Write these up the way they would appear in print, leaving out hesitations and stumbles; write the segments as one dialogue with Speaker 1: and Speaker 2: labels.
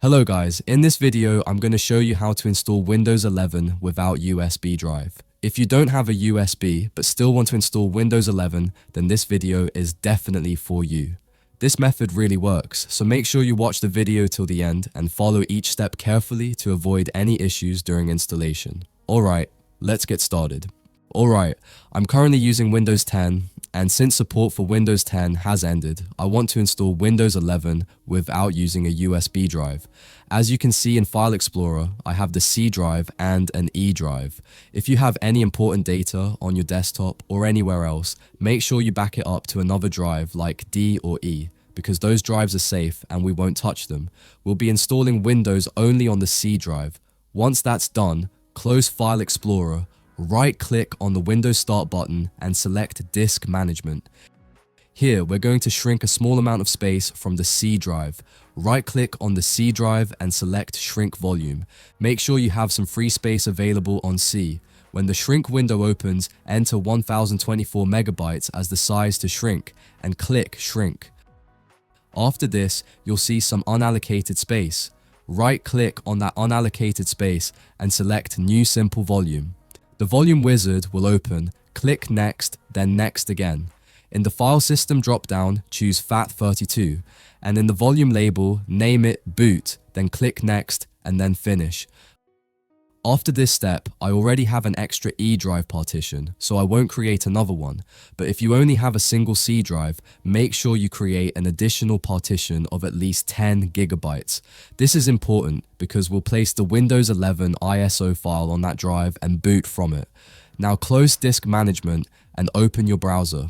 Speaker 1: Hello guys, in this video I'm going to show you how to install Windows 11 without USB drive. If you don't have a USB but still want to install Windows 11, then this video is definitely for you. This method really works, so make sure you watch the video till the end and follow each step carefully to avoid any issues during installation. Alright, let's get started. Alright, I'm currently using Windows 10, and since support for Windows 10 has ended, I want to install Windows 11 without using a USB drive. As you can see in File Explorer, I have the C drive and an E drive. If you have any important data on your desktop or anywhere else, make sure you back it up to another drive like D or E, because those drives are safe and we won't touch them. We'll be installing Windows only on the C drive. Once that's done, close File Explorer, right-click on the Windows Start button and select Disk Management. Here, we're going to shrink a small amount of space from the C drive. Right-click on the C drive and select Shrink Volume. Make sure you have some free space available on C. When the shrink window opens, enter 1024 megabytes as the size to shrink and click Shrink. After this, you'll see some unallocated space. Right-click on that unallocated space and select New Simple Volume. The volume wizard will open, click Next, then Next again. In the File System drop-down, choose FAT32, and in the volume label, name it Boot, then click Next, and then Finish. After this step, I already have an extra E drive partition, so I won't create another one, but if you only have a single C drive, make sure you create an additional partition of at least 10 gigabytes. This is important because we'll place the Windows 11 ISO file on that drive and boot from it. Now close Disk Management and open your browser.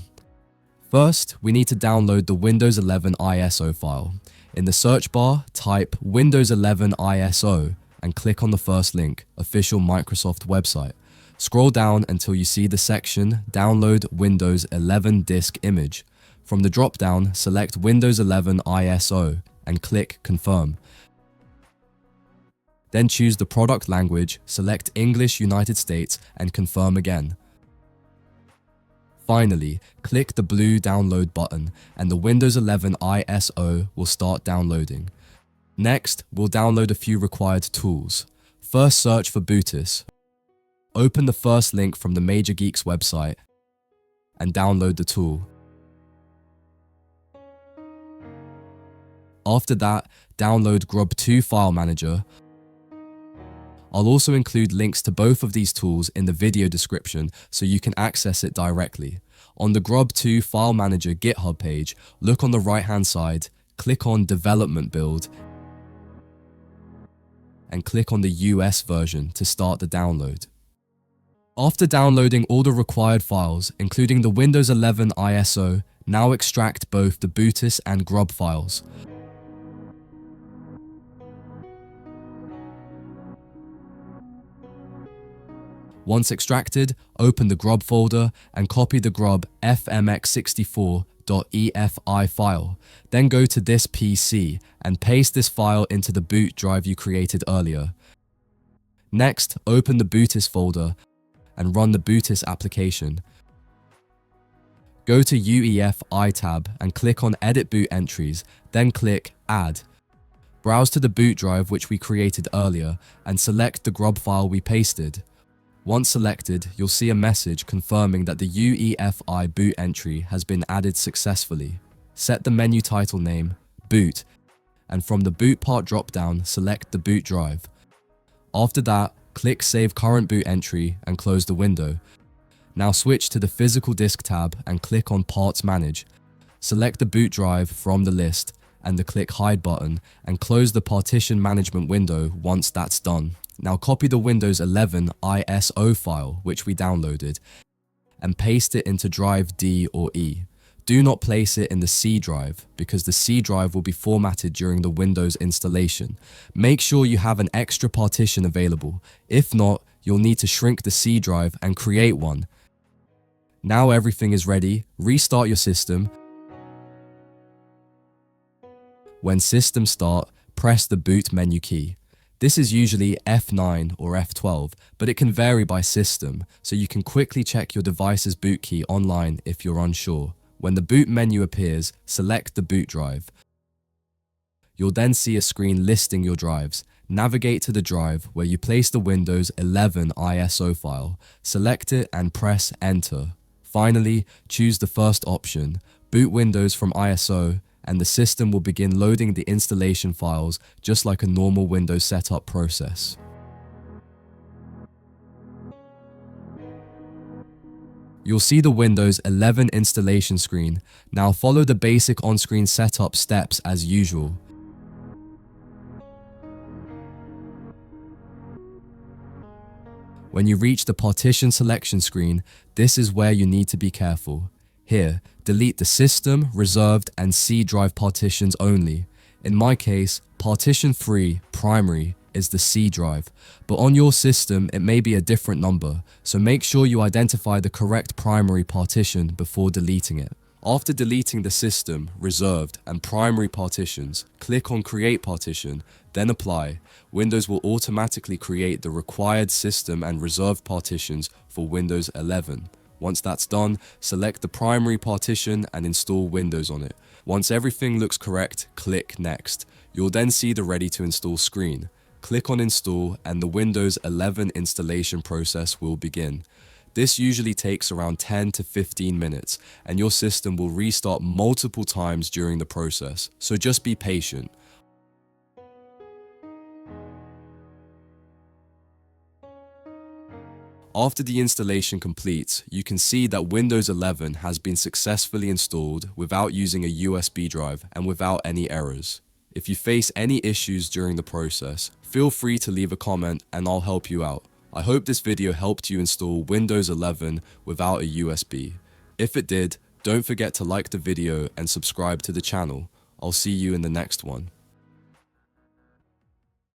Speaker 1: First, we need to download the Windows 11 ISO file. In the search bar, type Windows 11 ISO and click on the first link, official Microsoft website. Scroll down until you see the section Download Windows 11 Disk Image. From the drop-down, select Windows 11 ISO and click Confirm. Then choose the product language, select English United States and confirm again. Finally, click the blue download button and the Windows 11 ISO will start downloading. Next, we'll download a few required tools. First, search for BOOTICE. Open the first link from the Major Geeks website and download the tool. After that, download Grub 2 File Manager. I'll also include links to both of these tools in the video description so you can access it directly. On the Grub 2 File Manager GitHub page, look on the right-hand side, click on Development Build, and click on the US version to start the download. After downloading all the required files, including the Windows 11 ISO, now extract both the BOOTICE and Grub files. Once extracted, open the Grub folder and copy the Grub fmx64.efi file. Then go to this PC and paste this file into the boot drive you created earlier. Next, open the BOOTICE folder and run the BOOTICE application. Go to UEFI tab and click on Edit Boot Entries, then click Add. Browse to the boot drive which we created earlier and select the Grub file we pasted. Once selected, you'll see a message confirming that the UEFI boot entry has been added successfully. Set the menu title name, Boot, and from the Boot Part drop-down, select the boot drive. After that, click Save Current Boot Entry and close the window. Now switch to the Physical Disk tab and click on Parts Manage. Select the boot drive from the list and the Click Hide button and close the Partition Management window once that's done. Now copy the Windows 11 ISO file, which we downloaded, and paste it into drive D or E. Do not place it in the C drive, because the C drive will be formatted during the Windows installation. Make sure you have an extra partition available. If not, you'll need to shrink the C drive and create one. Now everything is ready, restart your system. When System Start, press the Boot menu key. This is usually F9 or F12, but it can vary by system, so you can quickly check your device's boot key online if you're unsure. When the boot menu appears, select the boot drive. You'll then see a screen listing your drives. Navigate to the drive where you place the Windows 11 ISO file, select it and press enter. Finally, choose the first option, boot Windows from ISO, and the system will begin loading the installation files just like a normal Windows setup process. You'll see the Windows 11 installation screen. Now follow the basic on-screen setup steps as usual. When you reach the partition selection screen, this is where you need to be careful. Here, delete the system, reserved, and C drive partitions only. In my case, partition 3, primary, is the C drive, but on your system it may be a different number, so make sure you identify the correct primary partition before deleting it. After deleting the system, reserved, and primary partitions, click on Create Partition, then Apply. Windows will automatically create the required system and reserved partitions for Windows 11. Once that's done, select the primary partition and install Windows on it. Once everything looks correct, click Next. You'll then see the Ready to Install screen. Click on Install and the Windows 11 installation process will begin. This usually takes around 10 to 15 minutes, and your system will restart multiple times during the process, so just be patient. After the installation completes, you can see that Windows 11 has been successfully installed without using a USB drive and without any errors. If you face any issues during the process, feel free to leave a comment and I'll help you out. I hope this video helped you install Windows 11 without a USB. If it did, don't forget to like the video and subscribe to the channel. I'll see you in the next one.